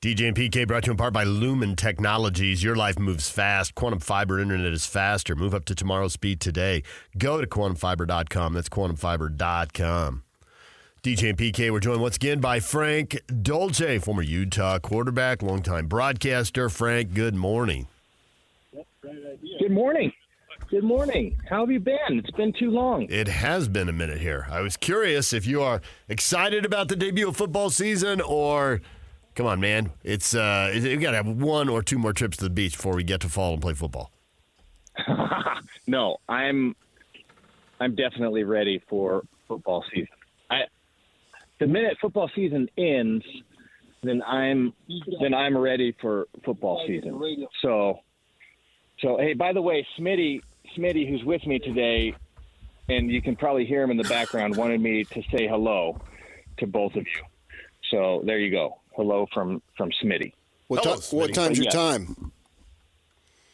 DJ and PK brought to you in part by Lumen Technologies. Your life moves fast. Quantum fiber internet is faster. Move up to tomorrow's speed today. Go to quantumfiber.com. That's quantumfiber.com. DJ and PK, we're joined once again by Frank Dolce, former Utah quarterback, longtime broadcaster. Frank, good morning. Good morning. Good morning. How have you been? It's been too long. It has been a minute here. I was curious if you are excited about the debut of football season or, come on, man, it's we got to have one or two more trips to the beach before we get to fall and play football. No, I'm definitely ready for football season. The minute football season ends, then I'm ready for football season. So hey, by the way, Smitty, who's with me today, and you can probably hear him in the background, wanted me to say hello to both of you. So there you go. Hello from Smitty. What time's your time?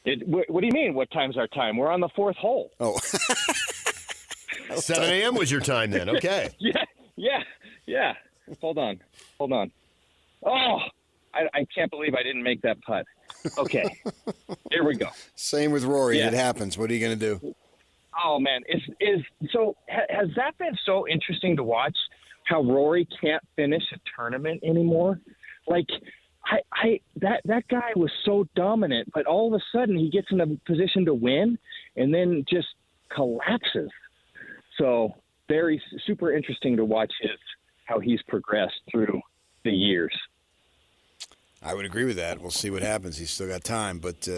What do you mean, what time's our time? We're on the fourth hole. Oh. 7 a.m. was your time then. Okay. Yeah. Hold on. Oh, I can't believe I didn't make that putt. Okay, here we go. Same with Rory. Yeah. It happens. What are you going to do? Oh, man. Has that been so interesting to watch, how Rory can't finish a tournament anymore? Like, that guy was so dominant, but all of a sudden he gets in a position to win and then just collapses. So very super interesting to watch how he's progressed through the years. I would agree with that. We'll see what happens. He's still got time, but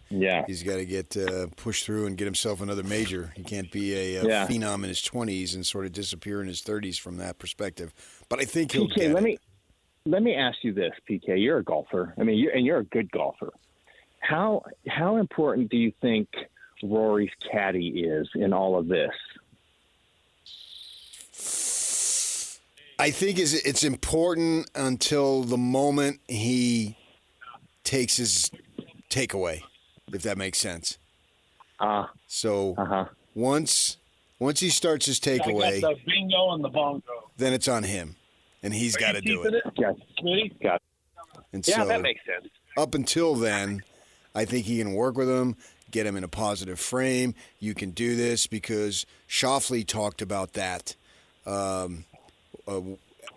he's got to get pushed through and get himself another major. He can't be a phenom in his 20s and sort of disappear in his 30s from that perspective. But I think he'll get it. Let me ask you this, PK. You're a golfer. I mean, you're a good golfer. How important do you think Rory's caddy is in all of this? I think it's important until the moment he takes his takeaway, if that makes sense. Once he starts his takeaway, I got the bingo and the bongo. then it's on him, and he's got to do it. Got And yeah, so, that makes sense. Up until then, I think he can work with him, get him in a positive frame. You can do this because Schauffele talked about that.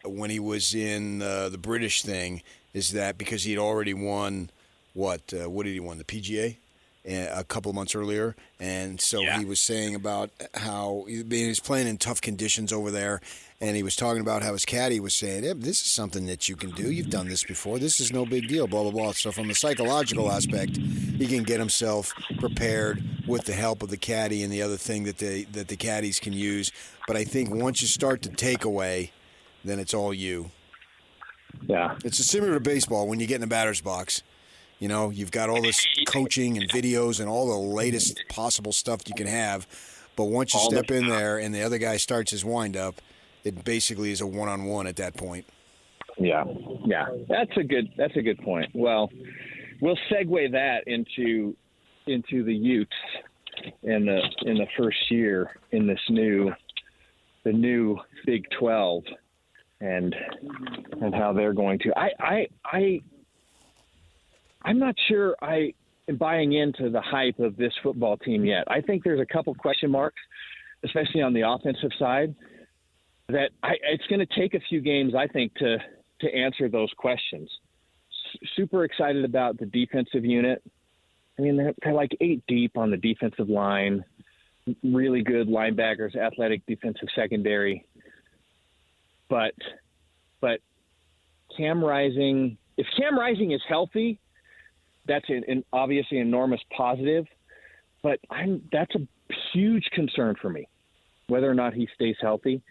When he was in the British thing, is that because he'd already won what did he win, the PGA a couple of months earlier, and so he was saying about how he was playing in tough conditions over there, and he was talking about how his caddy was saying, hey, this is something that you can do. You've done this before. This is no big deal, blah, blah, blah. So from a psychological aspect, he can get himself prepared with the help of the caddy and the other thing that the caddies can use. But I think once you start to take away, then it's all you. Yeah. It's similar to baseball when you get in the batter's box. You know, you've got all this coaching and videos and all the latest possible stuff you can have. But once you step in there and the other guy starts his wind-up, it basically is a one-on-one at that point. Yeah. That's a good point. Well, we'll segue that into the Utes in the first year in the new Big 12. And how they're going to. I'm not sure I am buying into the hype of this football team yet. I think there's a couple question marks, especially on the offensive side, that it's going to take a few games, I think, to answer those questions. Super excited about the defensive unit. I mean, they're like 8 deep on the defensive line, really good linebackers, athletic defensive secondary. But Cam Rising, if Cam Rising is healthy, that's an obviously enormous positive. But that's a huge concern for me, whether or not he stays healthy.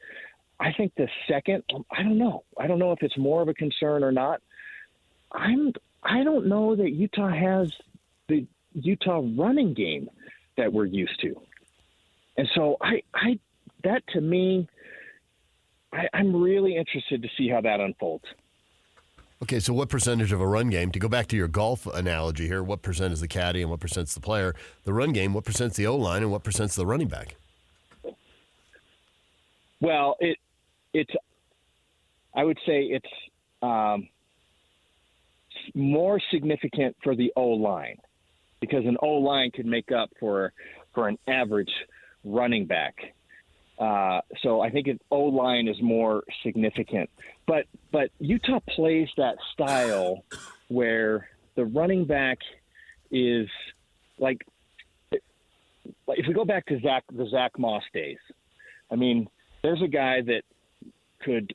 I think the second, I don't know. I don't know if it's more of a concern or not. I don't know that Utah has the Utah running game that we're used to. And so that to me, I'm really interested to see how that unfolds. Okay, so what percentage of a run game, to go back to your golf analogy here, what percent is the caddy and what percent's the player? The run game, what percent's the O-line and what percent's the running back? Well, I would say it's more significant for the O-line, because an O-line could make up for an average running back. So I think an O-line is more significant. But Utah plays that style where the running back is like if we go back to the Zach Moss days, I mean, there's a guy that could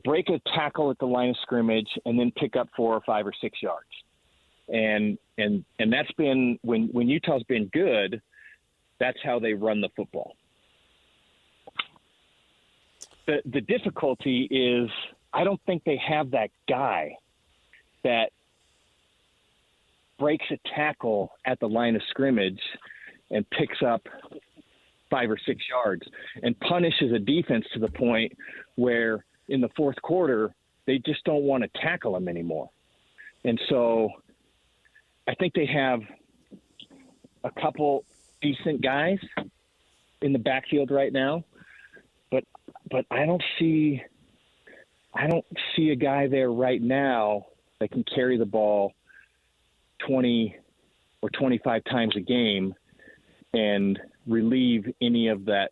break a tackle at the line of scrimmage and then pick up 4 or 5 or 6 yards. And that's been when Utah's been good, that's how they run the football. The difficulty is I don't think they have that guy that breaks a tackle at the line of scrimmage and picks up 5 or 6 yards and punishes a defense to the point where in the fourth quarter they just don't want to tackle him anymore. And so I think they have a couple decent guys in the backfield right now, but I don't see a guy there right now that can carry the ball 20 or 25 times a game and relieve any of that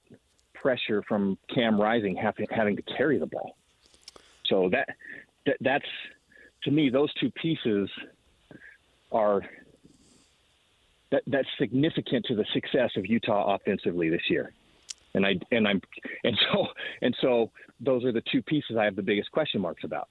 pressure from Cam Rising having to carry the ball. So that's to me, those two pieces are that's significant to the success of Utah offensively this year. And so those are the two pieces I have the biggest question marks about.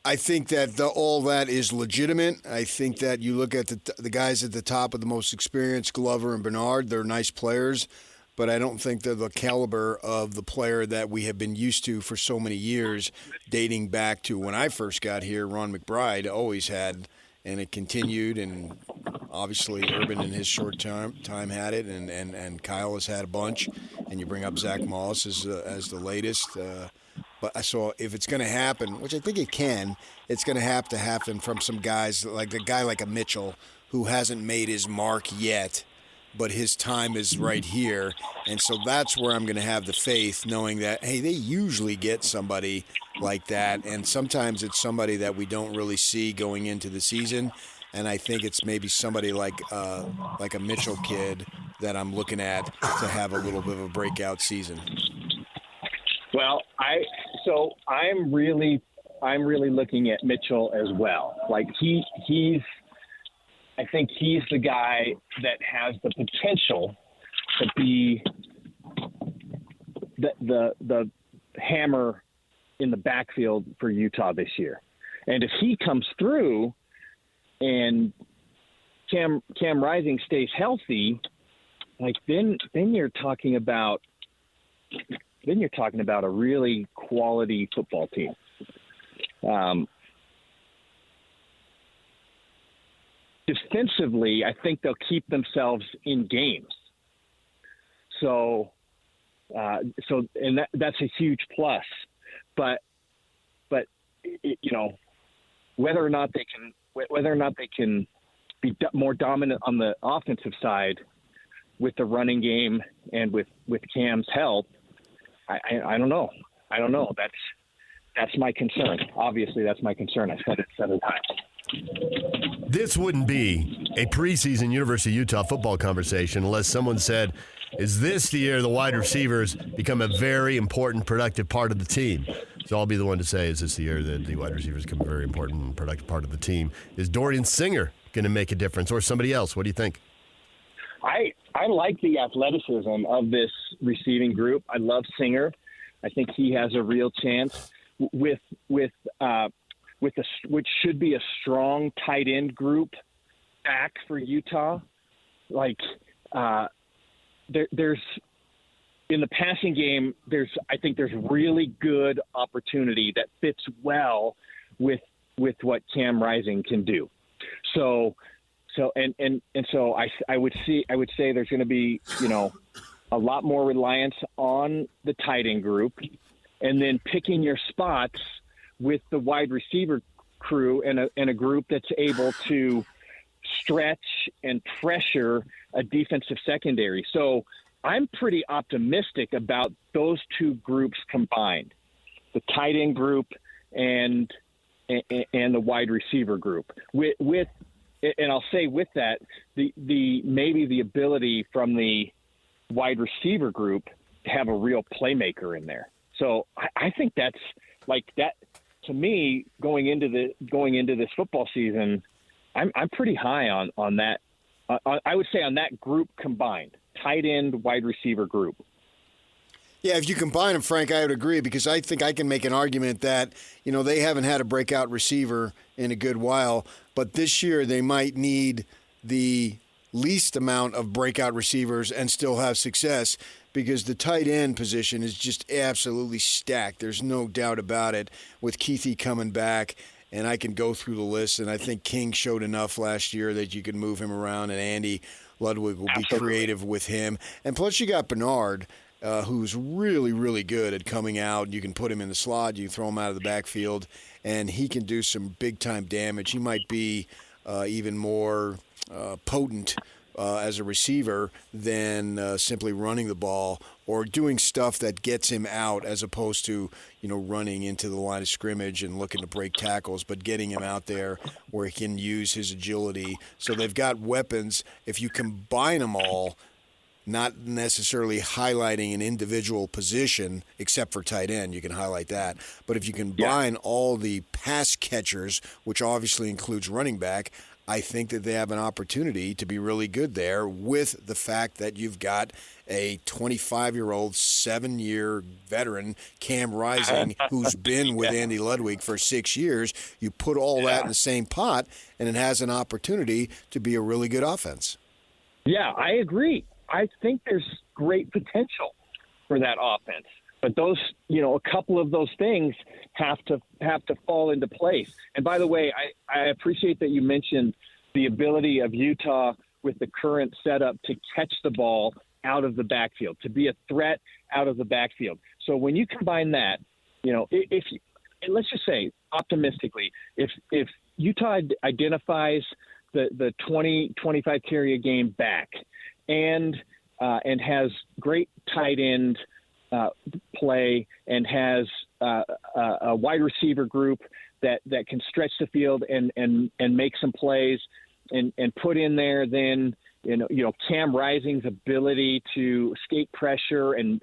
I think that all that is legitimate. I think that you look at the guys at the top of the most experienced, Glover and Bernard, they're nice players, but I don't think they're the caliber of the player that we have been used to for so many years, dating back to when I first got here. Ron McBride always had, and it continued, and obviously Urban in his short time had it, and Kyle has had a bunch, and you bring up Zach Moss as the latest. But I saw if it's going to happen, which I think it can, it's going to have to happen from some guys like a guy like a Mitchell who hasn't made his mark yet, but his time is right here. And so that's where I'm going to have the faith, knowing that, hey, they usually get somebody like that. And sometimes it's somebody that we don't really see going into the season. And I think it's maybe somebody like a Mitchell kid that I'm looking at to have a little bit of a breakout season. Well, I'm really looking at Mitchell as well. Like I think he's the guy that has the potential to be the hammer in the backfield for Utah this year. And if he comes through and Cam Rising stays healthy, like then you're talking about a really quality football team. Defensively, I think they'll keep themselves in games. So that's a huge plus. But whether or not they can be more dominant on the offensive side with the running game and with Cam's help, I don't know. That's my concern. Obviously, that's my concern. I said it 7 times. This wouldn't be a preseason University of Utah football conversation unless someone said, is this the year the wide receivers become a very important, productive part of the team? So I'll be the one to say, is this the year that the wide receivers become a very important and productive part of the team? Is Dorian Singer going to make a difference, or somebody else? What do you think? I like the athleticism of this receiving group. I love Singer. I think he has a real chance with which should be a strong tight end group back for Utah. Like there's in the passing game, I think there's really good opportunity that fits well with what Cam Rising can do. So I would say there's going to be, a lot more reliance on the tight end group, and then picking your spots with the wide receiver crew and a group that's able to stretch and pressure a defensive secondary. So I'm pretty optimistic about those two groups combined, the tight end group and and the wide receiver group. With and I'll say with that, the maybe the ability from the wide receiver group to have a real playmaker in there. So I think that's like that to me going into this football season. I'm pretty high on that. I would say on that group combined, tight end, wide receiver group. Yeah, if you combine them, Frank, I would agree because I think I can make an argument that, they haven't had a breakout receiver in a good while, but this year they might need the least amount of breakout receivers and still have success because the tight end position is just absolutely stacked. There's no doubt about it with Keithy coming back. And I can go through the list, and I think King showed enough last year that you can move him around, and Andy Ludwig will be creative with him. And plus you got Bernard, who's really, really good at coming out. You can put him in the slot. You throw him out of the backfield, and he can do some big-time damage. He might be even more potent as a receiver than simply running the ball or doing stuff that gets him out as opposed to, running into the line of scrimmage and looking to break tackles, but getting him out there where he can use his agility. So they've got weapons. If you combine them all, not necessarily highlighting an individual position, except for tight end, you can highlight that. But if you combine all the pass catchers, which obviously includes running back, I think that they have an opportunity to be really good there with the fact that you've got a 25-year-old, 7-year veteran, Cam Rising, who's been with Andy Ludwig for 6 years. You put all that in the same pot, and it has an opportunity to be a really good offense. Yeah, I agree. I think there's great potential for that offense. But those, a couple of those things have to fall into place. And by the way, I appreciate that you mentioned the ability of Utah with the current setup to catch the ball out of the backfield, to be a threat out of the backfield. So when you combine that, if let's just say optimistically, if Utah identifies the 20-25 carry a game back and has great tight end play and has a wide receiver group that can stretch the field and make some plays and put in there then Cam Rising's ability to escape pressure and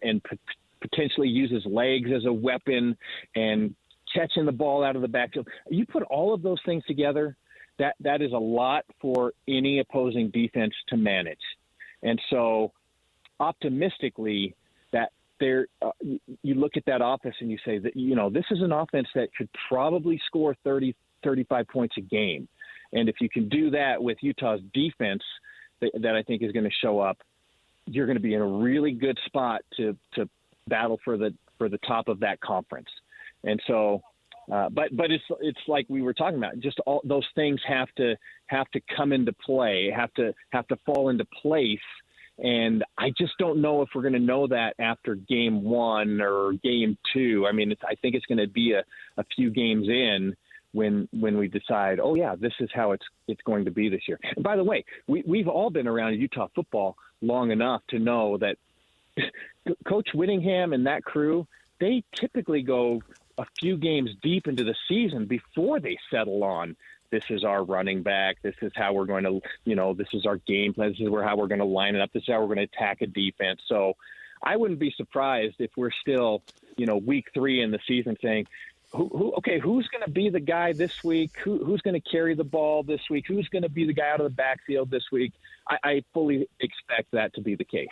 potentially use his legs as a weapon and catching the ball out of the backfield. You put all of those things together, that is a lot for any opposing defense to manage. And so optimistically that there, you look at that offense and you say that, this is an offense that could probably score 30, 35 points a game. And if you can do that with Utah's defense that I think is going to show up, you're going to be in a really good spot to battle for the top of that conference. And so, but it's like we were talking about, just all those things have to come into play, have to fall into place. And I just don't know if we're going to know that after game 1 or game 2. I mean, I think it's going to be a few games in when we decide, oh yeah, this is how it's going to be this year. And by the way, we've all been around Utah football long enough to know that Coach Whittingham and that crew, they typically go a few games deep into the season before they settle on, this is our running back, this is how we're going to, this is our game plan, this is how we're going to line it up, this is how we're going to attack a defense. So I wouldn't be surprised if we're still, week 3 in the season saying, who's going to be the guy this week? Who's going to carry the ball this week? Who's going to be the guy out of the backfield this week? I fully expect that to be the case.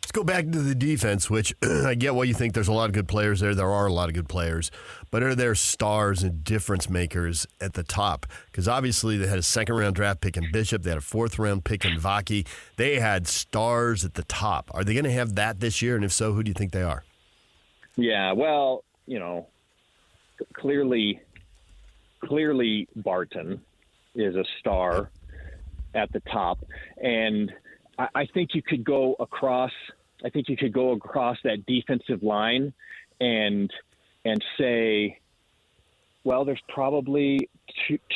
Let's go back to the defense, which I get why you think there's a lot of good players there. There are a lot of good players. But are there stars and difference makers at the top? Because obviously they had a second-round draft pick in Bishop. They had a fourth-round pick in Vaki. They had stars at the top. Are they going to have that this year? And if so, who do you think they are? Yeah, well, clearly Barton is a star at the top. And I think you could go across that defensive line and say, well, there's probably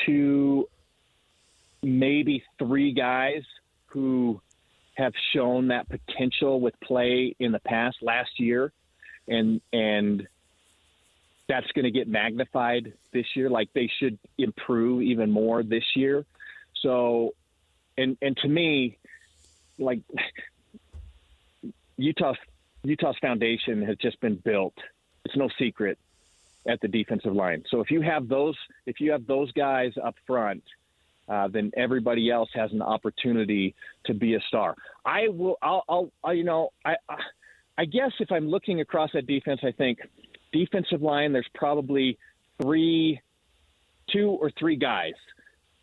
two, maybe 3 guys who have shown that potential with play in the past last year. And that's going to get magnified this year. Like they should improve even more this year. So, and to me, like Utah's foundation has just been built. It's no secret at the defensive line. So if you have those guys up front, then everybody else has an opportunity to be a star. I guess if I'm looking across that defense, I think defensive line, there's probably 2 or 3 guys.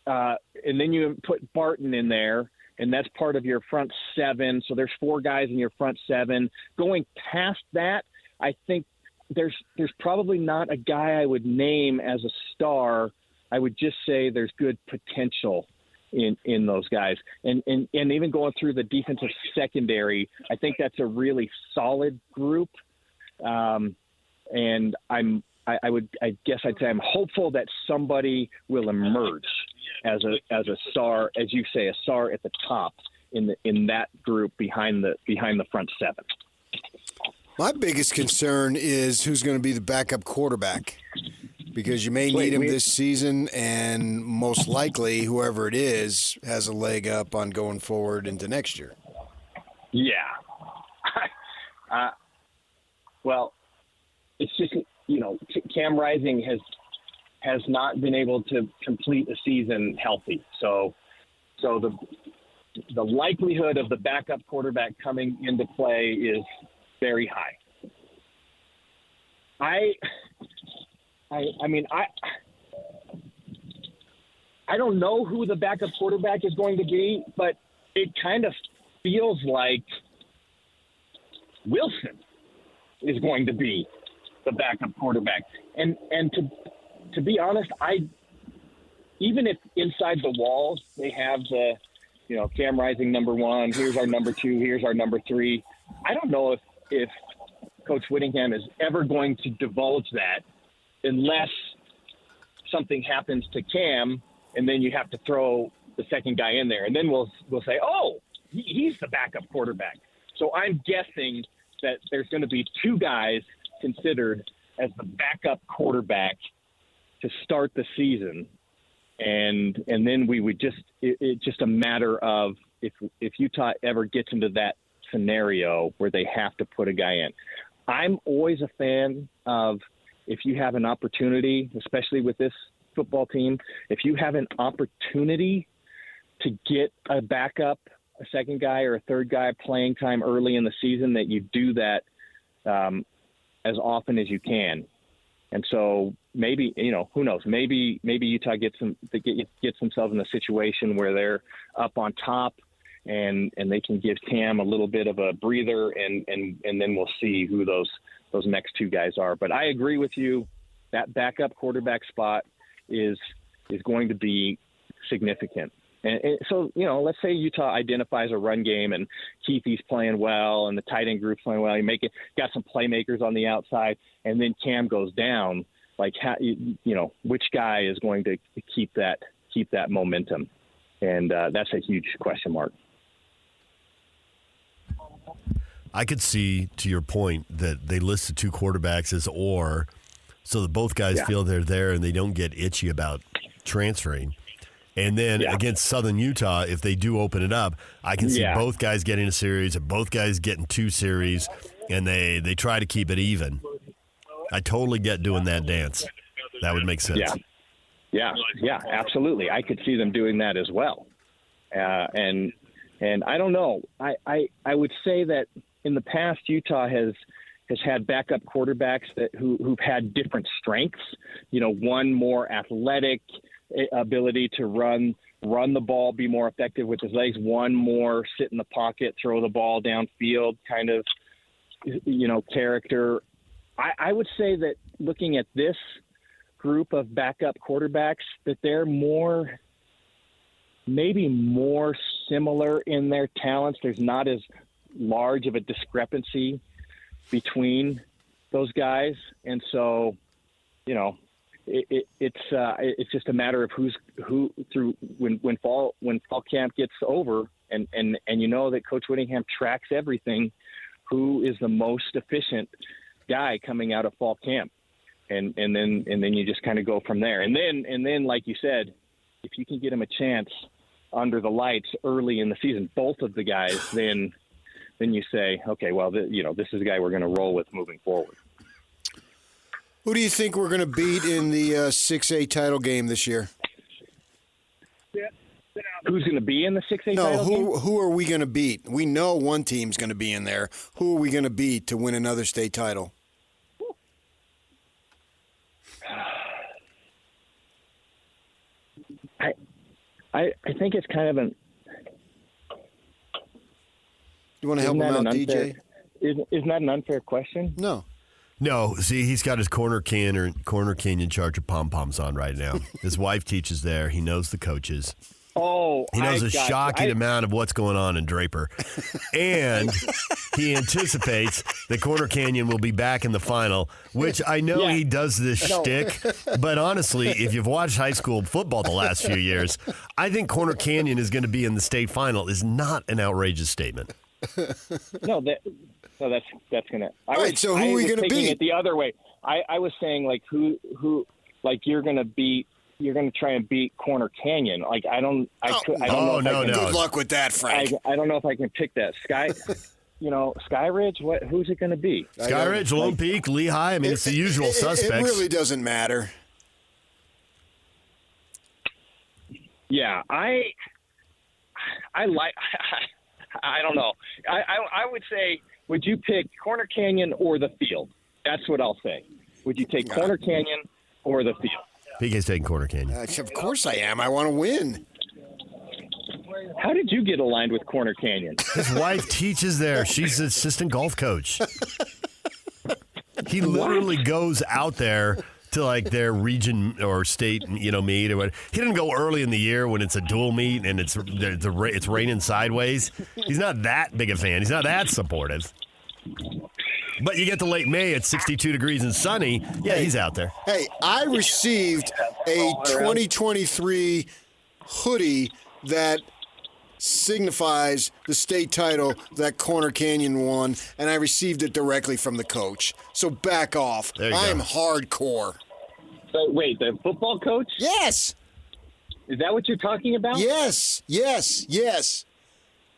And then you put Barton in there, and that's part of your front 7. So there's 4 guys in your front 7. Going past that, I think there's probably not a guy I would name as a star. I would just say there's good potential in those guys. And even going through the defensive secondary, I think that's a really solid group. And I guess I'd say I'm hopeful that somebody will emerge as a star, as you say, a star at the top in that group behind the front 7. My biggest concern is who's going to be the backup quarterback, because you may need him this season, and most likely whoever it is has a leg up on going forward into next year. Yeah. Well, it's just, Cam Rising has not been able to complete a season healthy. So the likelihood of the backup quarterback coming into play is very high. I don't know who the backup quarterback is going to be, but it kind of feels like Wilson is going to be the backup quarterback. And to be honest, even if inside the walls they have the, Cam Rising number 1, here's our number 2, here's our number 3. I don't know if Coach Whittingham is ever going to divulge that unless something happens to Cam, and then you have to throw the second guy in there. And then we'll say, oh, he's the backup quarterback. So I'm guessing that there's going to be 2 guys considered as the backup quarterback to start the season. And then we would it's just a matter of if Utah ever gets into that scenario where they have to put a guy in. I'm always a fan of, if you have an opportunity, especially with this football team, if you have an opportunity to get a backup, a second guy or a third guy playing time early in the season, that you do that as often as you can. And so maybe, who knows, maybe Utah gets themselves in a situation where they're up on top and they can give Cam a little bit of a breather, and then we'll see who those next 2 guys are. But I agree with you, that backup quarterback spot is going to be significant. And so, let's say Utah identifies a run game and Keithy's playing well and the tight end group's playing well. You got some playmakers on the outside, and then Cam goes down. Like, which guy is going to keep that momentum? And that's a huge question mark. I could see, to your point, that they listed 2 quarterbacks as so that both guys feel they're there and they don't get itchy about transferring. And then against Southern Utah, if they do open it up, I can see both guys getting a series and both guys getting 2 series, and they try to keep it even. I totally get doing that dance. That would make sense. Yeah, absolutely. I could see them doing that as well. And I don't know. I would say that in the past, Utah has had backup quarterbacks who've had different strengths. One more athletic ability to run the ball, be more effective with his legs. One more sit in the pocket, throw the ball downfield kind of, character. I would say that looking at this group of backup quarterbacks, that they're maybe more similar in their talents. There's not as large of a discrepancy between those guys. And so, it's just a matter of who through when fall camp gets over, and that Coach Whittingham tracks everything, who is the most efficient guy coming out of fall camp. and then you just kind of go from there. And then, like you said, if you can get him a chance under the lights early in the season, both of the guys, then you say, okay, well, this is the guy we're going to roll with moving forward. Who do you think we're going to beat in the 6A title game this year? Who's going to be in the 6A title game? Who are we going to beat? We know one team's going to be in there. Who are we going to beat to win another state title? I think it's kind of an. You want to help him out, DJ? Isn't that an unfair question? No, see, he's got his corner canyon charger pom-poms on right now. His wife teaches there. He knows the coaches. Oh, he knows shocking amount of what's going on in Draper. And he anticipates that Corner Canyon will be back in the final, which I know he does this shtick. But honestly, if you've watched high school football the last few years, I think Corner Canyon is going to be in the state final is not an outrageous statement. No, that's gonna. All right, so who are we gonna beat? It the other way. I was saying like who like you're gonna try and beat Corner Canyon. Like I don't know. Good luck with that, Frank. I don't know if I can pick that Sky Ridge. Who's it gonna be? Sky Ridge, Lone Peak, Lehigh. I mean, it's the usual suspects. It really doesn't matter. Yeah, I don't know. I would say, would you pick Corner Canyon or the field? That's what I'll say. Would you take Corner Canyon or the field? PK's taking Corner Canyon. Of course I am. I want to win. How did you get aligned with Corner Canyon? His wife teaches there. She's an assistant golf coach. He literally goes out there to like their region or state, meet or what. He didn't go early in the year when it's a dual meet and it's raining sideways. He's not that big a fan. He's not that supportive. But you get to late May, it's 62 degrees and sunny. Yeah, he's out there. Hey, I received a 2023 hoodie that signifies the state title that Corner Canyon won, and I received it directly from the coach. So back off. I am hardcore. So wait, the football coach? Yes. Is that what you're talking about? Yes.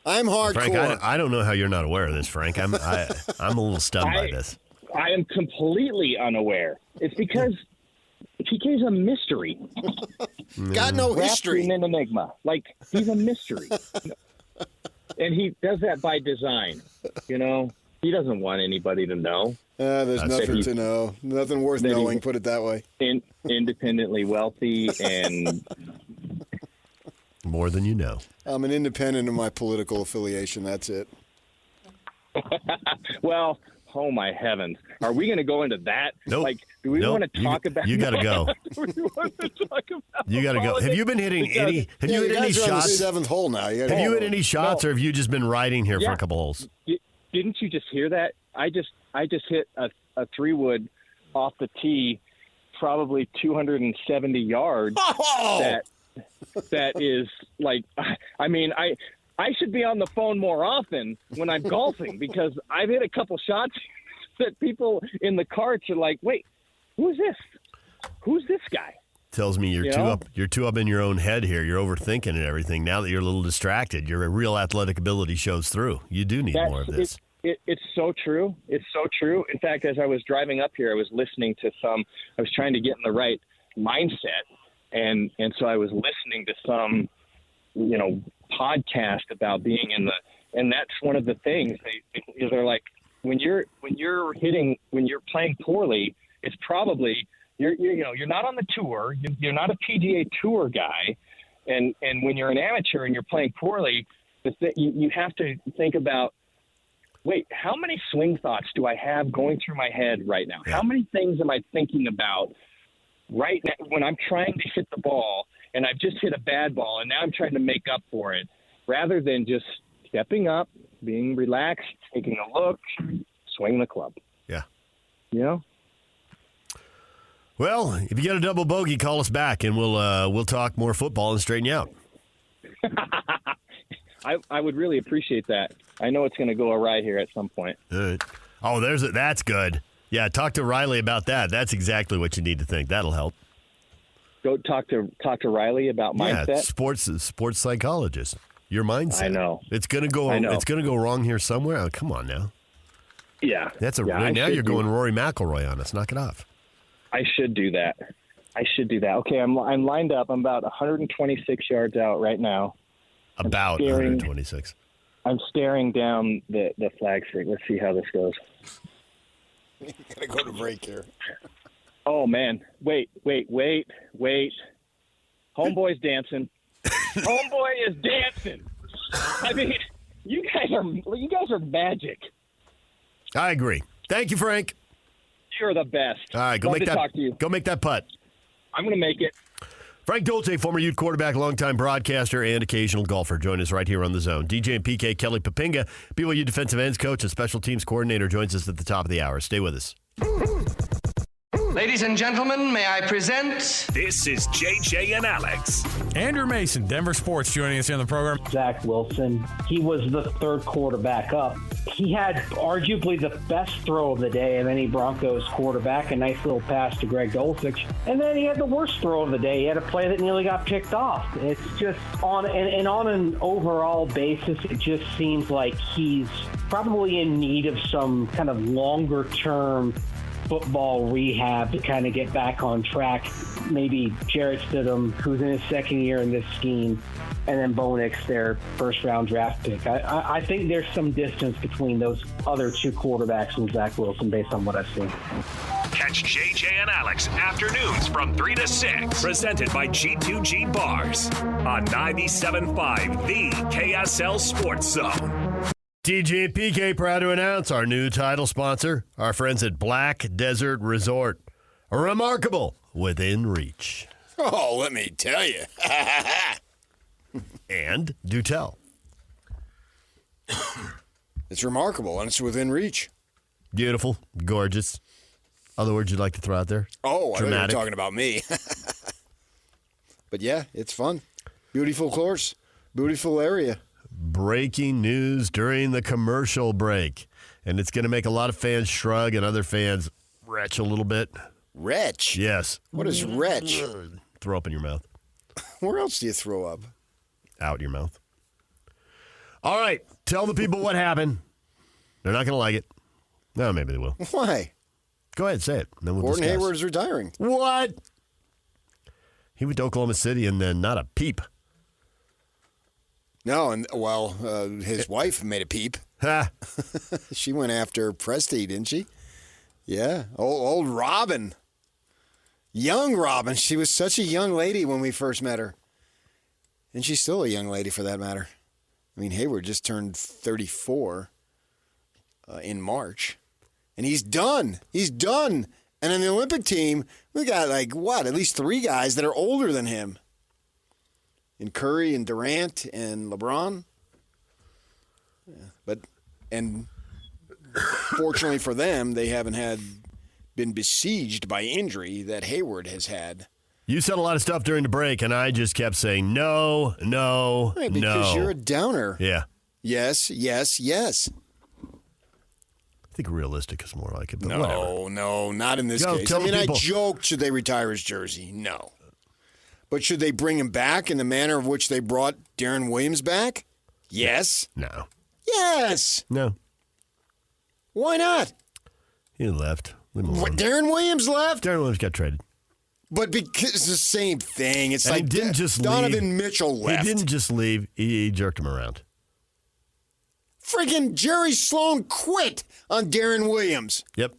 I'm hardcore. Frank, I don't know how you're not aware of this, Frank. I'm a little stunned by this. I am completely unaware. It's because PK's a mystery. Got no history. Wrapped in an enigma. Like, he's a mystery. And he does that by design. He doesn't want anybody to know. There's nothing to know. Nothing worth knowing, put it that way. Independently wealthy and... More than you know. I'm an independent of my political affiliation. That's it. Well, oh my heavens. Are we going to go into that? Nope. Like, do we want to talk about... You got to go. Do we want to talk about You got to go. Have you been hitting any... Have you hit any shots? On the seventh hole now. Have you hit any shots, or have you just been riding here for a couple holes? Didn't you just hear that? I just hit a 3-wood off the tee, probably 270 yards. Oh! That is like, I mean, I should be on the phone more often when I'm golfing, because I've hit a couple shots that people in the carts are like, wait, who's this? Who's this guy? Tells me you're too up in your own head here. You're overthinking and everything. Now that you're a little distracted, your real athletic ability shows through. You do need more of this. It's so true. It's so true. In fact, as I was driving up here, I was listening to I was trying to get in the right mindset. And so I was listening to some, podcast about being and that's one of the things they're like, when you're playing poorly, it's probably, you're not on the tour. You're not a PGA Tour guy. And when you're an amateur and you're playing poorly, you have to think about, wait, how many swing thoughts do I have going through my head right now? How many things am I thinking about right now when I'm trying to hit the ball and I've just hit a bad ball and now I'm trying to make up for it, rather than just stepping up, being relaxed, taking a look, swing the club. Yeah. Well, if you get a double bogey, call us back and we'll talk more football and straighten you out. I would really appreciate that. I know it's going to go awry here at some point. All right. Oh, that's good. Yeah, talk to Riley about that. That's exactly what you need to think. That'll help. Go talk to Riley about mindset. Yeah, sports psychologist. Your mindset. I know. It's gonna go. It's gonna go wrong here somewhere. Oh, come on now. Yeah. Now you're going Rory McIlroy on us. Knock it off. I should do that. Okay, I'm lined up. I'm about 126 yards out right now. About 126. I'm staring down the flag stick. Let's see how this goes. You gotta go to break here. Oh man! Wait! Homeboy's dancing. Homeboy is dancing. I mean, you guys are magic. I agree. Thank you, Frank. You're the best. All right, Love to talk to you. Go make that putt. I'm going to make it. Frank Dolce, former Ute quarterback, longtime broadcaster, and occasional golfer. Join us right here on The Zone. DJ and PK Kelly Papinga, BYU defensive ends coach and special teams coordinator, joins us at the top of the hour. Stay with us. Ladies and gentlemen, may I present... This is JJ and Alex. Andrew Mason, Denver Sports, joining us here on the program. Zach Wilson, he was the third quarterback up. He had arguably the best throw of the day of any Broncos quarterback, a nice little pass to Greg Dulcich. And then he had the worst throw of the day. He had a play that nearly got picked off. It's just on an overall basis, it just seems like he's probably in need of some kind of longer term football rehab to kind of get back on track. Maybe Jarrett Stidham, who's in his second year in this scheme, and then Bo Nix, their first-round draft pick. I think there's some distance between those other two quarterbacks and Zach Wilson based on what I've seen. Catch JJ and Alex afternoons from 3 to 6. Presented by G2G Bars on 97.5, the KSL Sports Zone. DJ and PK proud to announce our new title sponsor, our friends at Black Desert Resort. Remarkable within reach. Oh, let me tell you. And do tell. It's remarkable, and it's within reach. Beautiful, gorgeous. Other words you'd like to throw out there? Oh, I thought you were Dramatic. talking about me. But yeah, it's fun. Beautiful course. Beautiful area. Breaking news during the commercial break. And it's going to make a lot of fans shrug and other fans retch a little bit. Retch? Yes. What is retch? Throw up in your mouth. Where else do you throw up? Out your mouth. All right. Tell the people what happened. They're not going to like it. No, maybe they will. Why? Go ahead, say it. Then we'll Gordon discuss. Hayward is retiring. What? He went to Oklahoma City and then not a peep. No, and his wife made a peep. Ha. She went after Presti, didn't she? Yeah. Old Robin. Young Robin. She was such a young lady when we first met her. And she's still a young lady for that matter. I mean, Hayward just turned 34 in March. And he's done. He's done. And in the Olympic team, we got at least 3 guys that are older than him. And Curry and Durant and LeBron. Yeah, and fortunately for them, they haven't been besieged by injury that Hayward has had. You said a lot of stuff during the break, and I just kept saying no. Right, because you're a downer. Yeah. Yes. I think realistic is more like it, but No, whatever. no, not in this case. tell I mean, the people. I joked, should they retire his jersey? No. But should they bring him back in the manner of which they brought Darren Williams back? Yes. No. Yes. No. Why not? He left. Leave him alone. What, Darren Williams left? Darren Williams got traded. But because it's the same thing. It's And he like didn't just Donovan leave. Mitchell left. He didn't just leave. He jerked him around. Friggin' Jerry Sloan quit on Darren Williams. Yep.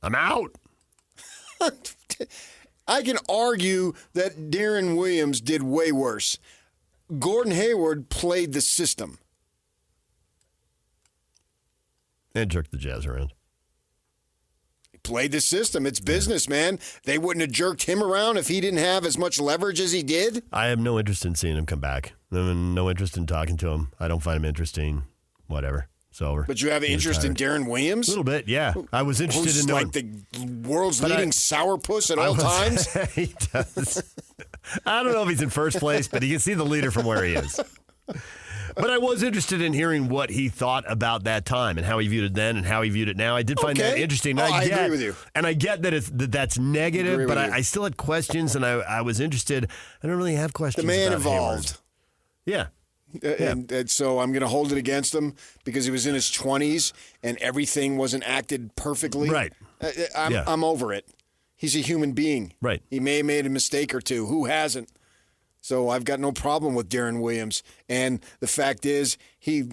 I'm out. I can argue that Darren Williams did way worse. Gordon Hayward played the system. And jerked the Jazz around. He played the system. It's business, man. They wouldn't have jerked him around if he didn't have as much leverage as he did. I have no interest in seeing him come back. No interest in talking to him. I don't find him interesting. Whatever. It's over. But you have He's interest in retired. Darren Williams? A little bit, yeah. I was interested Who's in knowing. like the world's leading sourpuss at I all was- times? He does. I don't know if he's in first place, but you can see the leader from where he is. But I was interested in hearing what he thought about that time and how he viewed it then and how he viewed it now. I did find that interesting. I agree with you. And I get that that's negative, but I still had questions, and I was interested. I don't really have questions. The man about evolved. Hayward. And so I'm going to hold it against him because he was in his 20s and everything wasn't acted perfectly. Right. I'm over it. He's a human being. Right. He may have made a mistake or two. Who hasn't? So I've got no problem with Darren Williams. And the fact is, he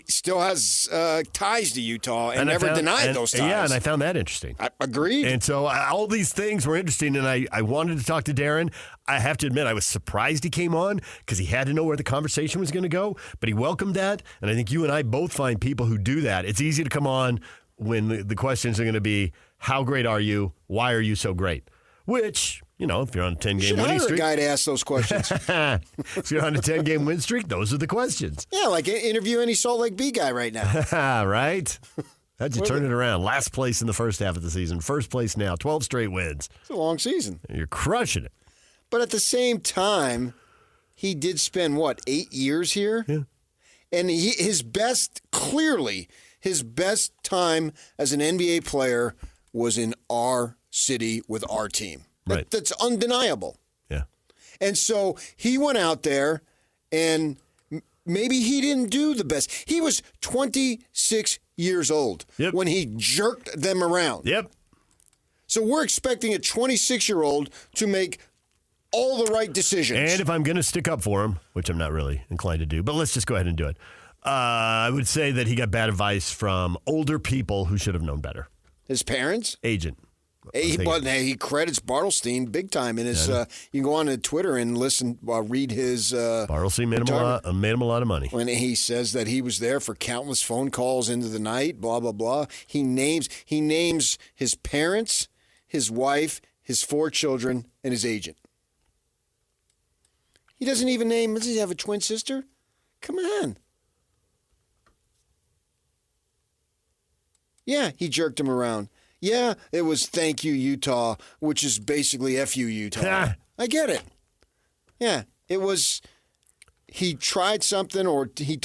still has ties to Utah and never denied those ties. Yeah, and I found that interesting. I agreed. And so all these things were interesting, and I wanted to talk to Darren. I have to admit, I was surprised he came on because he had to know where the conversation was going to go, but he welcomed that, and I think you and I both find people who do that. It's easy to come on when the questions are going to be, how great are you? Why are you so great? Which, if you're on a 10-game winning streak. A guy to ask those questions. If you're on a 10-game win streak, those are the questions. Yeah, like interview any Salt Lake B guy right now. Right? How'd you turn it around? Last place in the first half of the season. First place now. 12 straight wins. It's a long season. You're crushing it. But at the same time, he did spend, 8 years here? Yeah. And his best time as an NBA player was in our city with our team. Right. That's undeniable. Yeah. And so he went out there and maybe he didn't do the best. He was 26 years old when he jerked them around. Yep. So we're expecting a 26-year-old to make all the right decisions. And if I'm going to stick up for him, which I'm not really inclined to do, but let's just go ahead and do it. I would say that he got bad advice from older people who should have known better. His parents? Agent. He credits Bartlestein big time in his. You can go on to Twitter and read his. Bartlestein made him a lot of money. When he says that he was there for countless phone calls into the night, blah blah blah. He names his parents, his wife, his 4 children, and his agent. He doesn't even name. Does he have a twin sister? Come on. Yeah, he jerked him around. Yeah, it was thank you, Utah, which is basically F you, Utah. I get it. Yeah, it was he tried something or he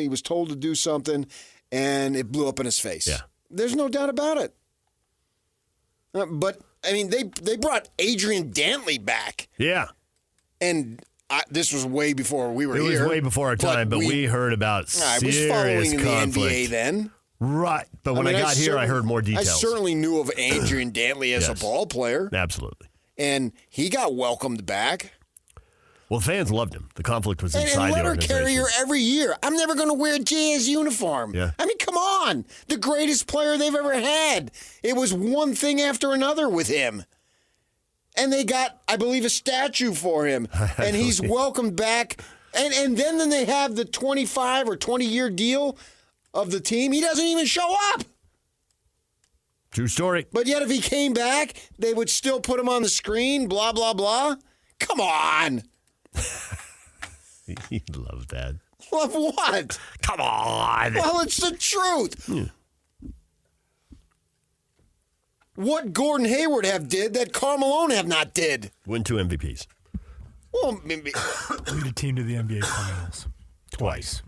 was told to do something, and it blew up in his face. Yeah. There's no doubt about it. But, I mean, they brought Adrian Dantley back. Yeah. And this was way before we were here. It was way before our time, but we heard about serious I was following conflict. The NBA then. Right. But when I got here, I heard more details. I certainly knew of Adrian Dantley as a ball player. Absolutely. And he got welcomed back. Well, fans loved him. The conflict was inside the organization. And letter carrier every year. I'm never going to wear a Jazz uniform. Yeah. I mean, come on. The greatest player they've ever had. It was one thing after another with him. And they got, I believe, a statue for him. And he's welcomed back. And then they have the 25 or 20-year deal of the team. He doesn't even show up. True story. But yet if he came back, they would still put him on the screen, blah, blah, blah. Come on. He loved that. Love what? Come on. Well, it's the truth. Yeah. What Gordon Hayward have did that Karl Malone have not did? Win 2 MVPs. Well, maybe. Lead a team to the NBA Finals. Twice.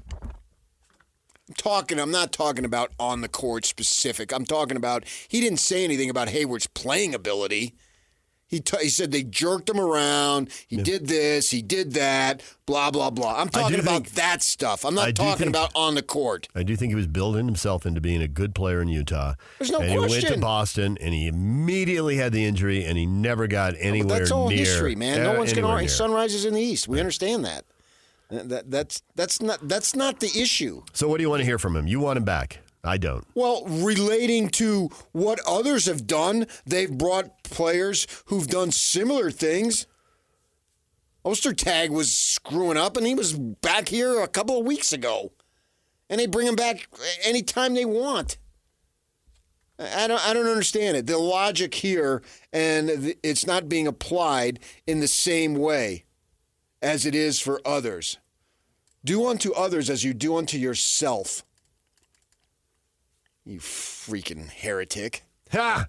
I'm not talking about on the court specific. I'm talking about he didn't say anything about Hayward's playing ability. He said they jerked him around. He did this. He did that. Blah, blah, blah. I'm talking about that stuff. I'm not talking about on the court. I do think he was building himself into being a good player in Utah. There's no question. question. He went to Boston, and he immediately had the injury, and he never got anywhere near. That's all history, man. No one's going to argue. Sun rises in the east. We understand that. That's not the issue. So what do you want to hear from him? You want him back. I don't. Well, relating to what others have done, they've brought players who've done similar things. Ostertag was screwing up, and he was back here a couple of weeks ago. And they bring him back anytime they want. I don't understand it. The logic here, and it's not being applied in the same way as it is for others. Do unto others as you do unto yourself. You freaking heretic. Ha!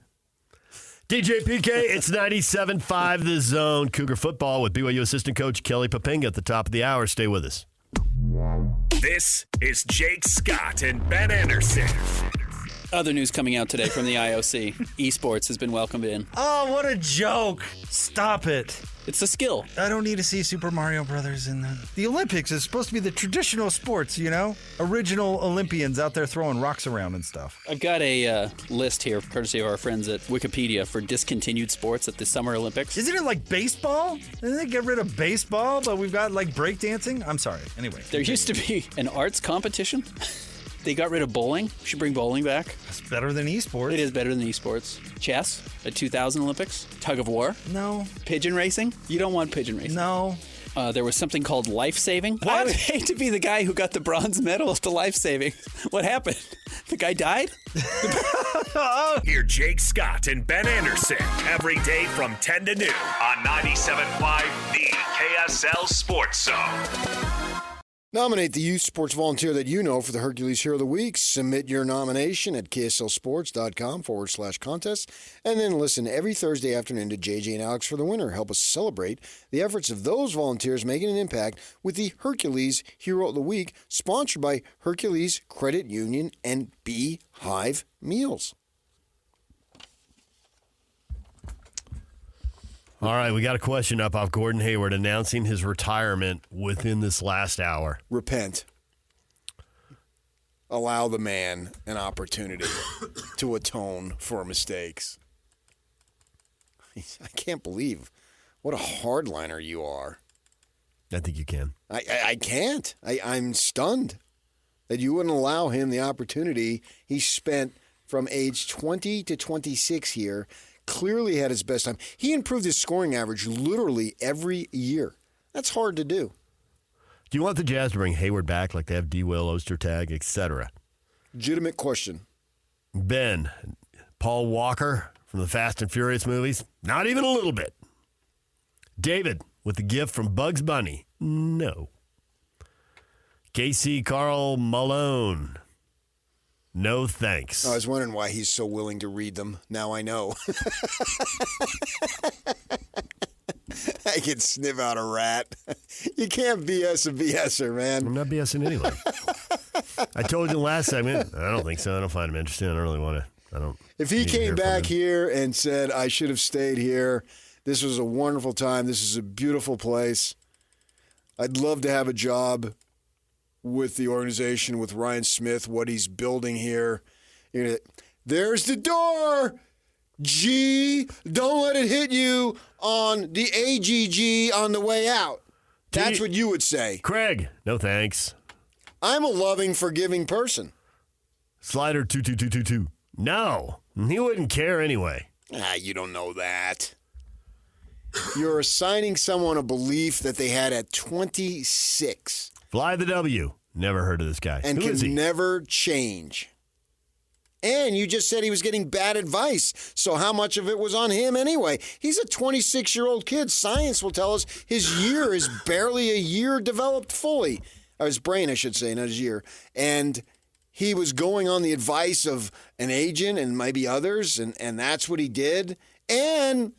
DJ PK, it's 97.5 The Zone. Cougar football with BYU assistant coach Kelly Popenga at the top of the hour. Stay with us. This is Jake Scott and Ben Anderson. Other news coming out today from the IOC. Esports has been welcomed in. Oh, what a joke. Stop it. It's a skill. I don't need to see Super Mario Brothers in the Olympics is supposed to be the traditional sports, you know? Original Olympians out there throwing rocks around and stuff. I've got a list here, courtesy of our friends at Wikipedia, for discontinued sports at the Summer Olympics. Isn't it like baseball? Didn't they get rid of baseball, but we've got like breakdancing? I'm sorry. Anyway. There used to be an arts competition. They got rid of bowling. We should bring bowling back. It's better than esports. It is better than esports. Chess at 2000 Olympics. Tug of war. No. Pigeon racing. You don't want pigeon racing. No. There was something called life saving. What? I would hate to be the guy who got the bronze medal at the life saving. What happened? The guy died? Hear Jake Scott and Ben Anderson every day from 10 to noon on 97.5 The KSL Sports Zone. Nominate the youth sports volunteer that you know for the Hercules Hero of the Week. Submit your nomination at kslsports.com/contest. And then listen every Thursday afternoon to JJ and Alex for the winner. Help us celebrate the efforts of those volunteers making an impact with the Hercules Hero of the Week, sponsored by Hercules Credit Union and Beehive Meals. All right, we got a question up off Gordon Hayward announcing his retirement within this last hour. Repent. Allow the man an opportunity to atone for mistakes. I can't believe what a hardliner you are. I think you can. I can't. I'm stunned that you wouldn't allow him the opportunity. He spent from age 20 to 26 here. Clearly had his best time. He improved his scoring average literally every year. That's hard to do. Do you want the Jazz to bring Hayward back like they have D. Will, Ostertag, etc.? Legitimate question. Ben, Paul Walker from the Fast and Furious movies? Not even a little bit. David, with the gift from Bugs Bunny? No. Casey Carl Malone? No thanks. I was wondering why he's so willing to read them. Now I know. I can sniff out a rat. You can't BS a BSer, man. I'm not BSing anyway. I told you last segment. I don't think so. I don't find him interesting. I don't really want to. I don't. If he came back here and said, I should have stayed here, this was a wonderful time. This is a beautiful place. I'd love to have a job with the organization, with Ryan Smith, what he's building here. There's the door. G, don't let it hit you on the AGG on the way out. That's what you would say. Craig, no thanks. I'm a loving, forgiving person. Slider 22222. No, he wouldn't care anyway. You don't know that. You're assigning someone a belief that they had at 26. Fly the W. Never heard of this guy. And Who is he? can never change. And you just said he was getting bad advice. So how much of it was on him anyway? He's a 26-year-old kid. Science will tell us his year is barely a year developed fully. Or his brain, I should say, not his year. And he was going on the advice of an agent and maybe others, and that's what he did. And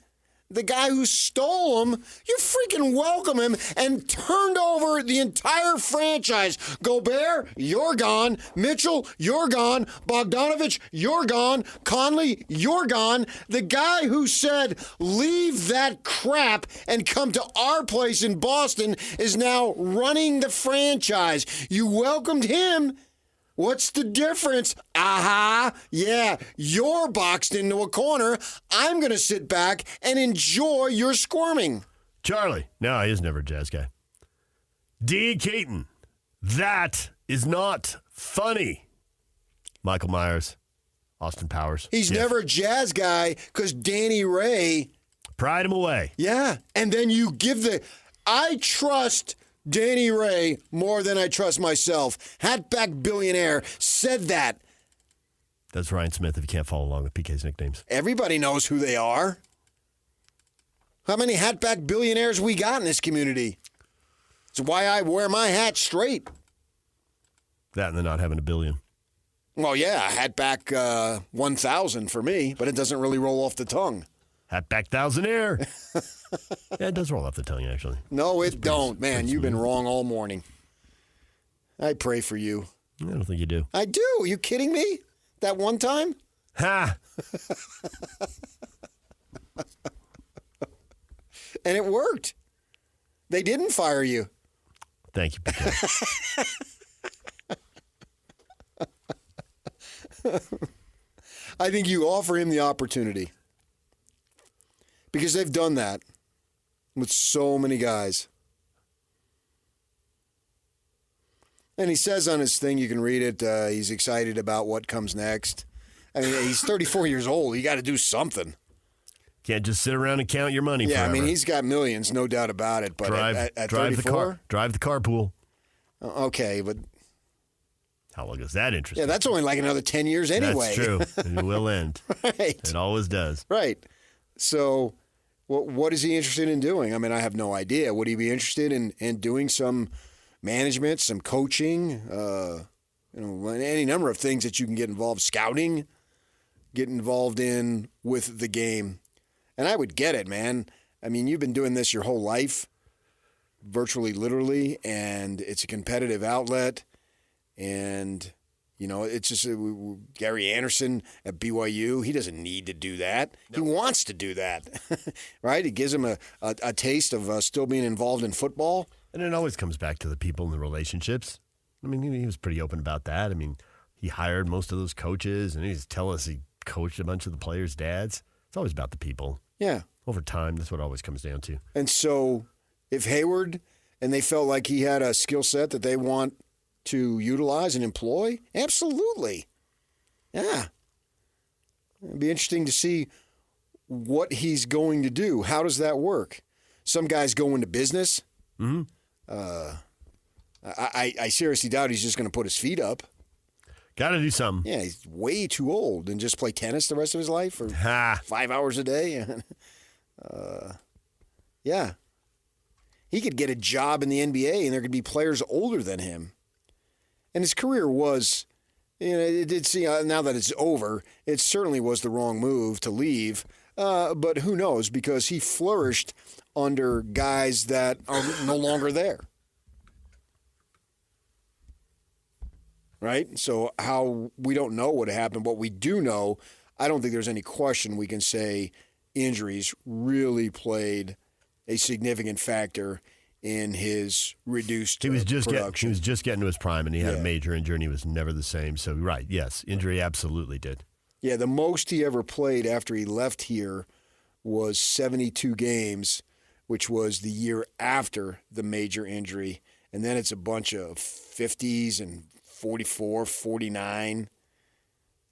the guy who stole him, you freaking welcome him and turned over the entire franchise. Gobert, you're gone. Mitchell, you're gone. Bogdanovich, you're gone. Conley, you're gone. The guy who said, leave that crap and come to our place in Boston is now running the franchise. You welcomed him. What's the difference? Aha! Yeah, you're boxed into a corner. I'm going to sit back and enjoy your squirming. Charlie. No, he was never a Jazz guy. D. Keaton. That is not funny. Michael Myers. Austin Powers. He's never a Jazz guy because Danny Ray pried him away. Yeah, and then you give I trust Danny Ray more than I trust myself. Hatback billionaire said that. That's Ryan Smith if you can't follow along with PK's nicknames. Everybody knows who they are. How many hatback billionaires we got in this community? It's why I wear my hat straight. That and the not having a billion. Well, yeah, hatback 1,000 for me, but it doesn't really roll off the tongue. Hatback thousandaire. Yeah, it does roll off the tongue, actually. No, it don't. Man, you've been wrong all morning. I pray for you. I don't think you do. I do. Are you kidding me? That one time? Ha! And it worked. They didn't fire you. Thank you, PK. I think you offer him the opportunity. Because they've done that with so many guys. And he says on his thing, you can read it, he's excited about what comes next. I mean, he's 34 years old. You got to do something. Can't just sit around and count your money forever. I mean, he's got millions, no doubt about it. But at 34? Drive the carpool. Okay, but... How long is that interesting? Yeah, that's only like another 10 years anyway. That's true. It will end. Right. It always does. Right. So what is he interested in doing? I mean, I have no idea. Would he be interested in doing some management, some coaching, any number of things that you can get involved, scouting, get involved in with the game? And I would get it, man. I mean, you've been doing this your whole life, virtually, literally, and it's a competitive outlet. And, it's just Gary Anderson at BYU. He doesn't need to do that. No. He wants to do that, right? It gives him a taste of still being involved in football. And it always comes back to the people and the relationships. I mean, he was pretty open about that. I mean, he hired most of those coaches, and he's tell us he coached a bunch of the players' dads. It's always about the people. Yeah. Over time, that's what it always comes down to. And so if Hayward and they felt like he had a skill set that they want to utilize and employ, absolutely. Yeah. It'd be interesting to see what he's going to do. How does that work? Some guys go into business. Mm-hmm. I seriously doubt he's just going to put his feet up. Got to do something. Yeah, he's way too old and just play tennis the rest of his life for 5 hours a day. Yeah. He could get a job in the NBA and there could be players older than him. And his career was, it did see, now that it's over, it certainly was the wrong move to leave. But who knows, because he flourished under guys that are no longer there. Right? So we don't know what happened. What we do know, I don't think there's any question we can say injuries really played a significant factor in his reduced production. He was just getting to his prime, and he had a major injury, and he was never the same. So, right, yes, injury absolutely did. Yeah, the most he ever played after he left here was 72 games, which was the year after the major injury. And then it's a bunch of 50s and 44, 49.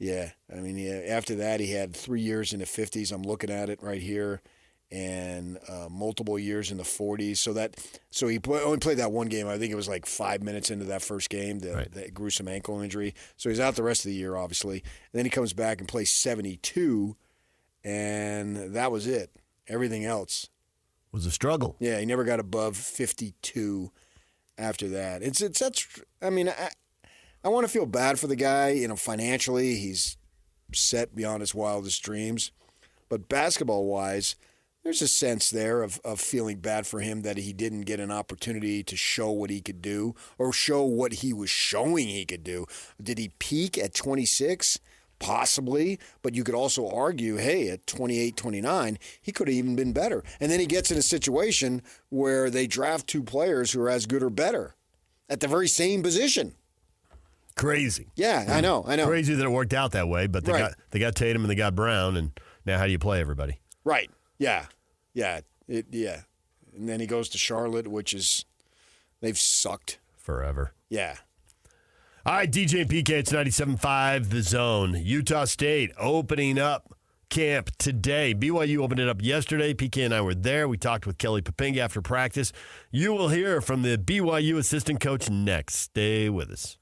Yeah, I mean, after that he had 3 years in the 50s. I'm looking at it right here. And multiple years in the 40s. So he only played that one game. I think it was like 5 minutes into that first game, the gruesome ankle injury. So he's out the rest of the year, obviously. And then he comes back and plays 72, and that was it. Everything else was a struggle. Yeah, he never got above 52 after that. I mean, I want to feel bad for the guy. Financially, he's set beyond his wildest dreams. But basketball-wise, there's a sense there of feeling bad for him that he didn't get an opportunity to show what he could do or show what he was showing he could do. Did he peak at 26? Possibly, but you could also argue, hey, at 28, 29, he could have even been better. And then he gets in a situation where they draft two players who are as good or better at the very same position. Crazy. Yeah, I know. Crazy that it worked out that way, but they got Tatum and they got Brown, and now how do you play everybody? Right. Yeah. And then he goes to Charlotte, which is, they've sucked. Forever. Yeah. All right, DJ and PK, it's 97.5 The Zone. Utah State opening up camp today. BYU opened it up yesterday. PK and I were there. We talked with Kelly Papinga after practice. You will hear from the BYU assistant coach next. Stay with us.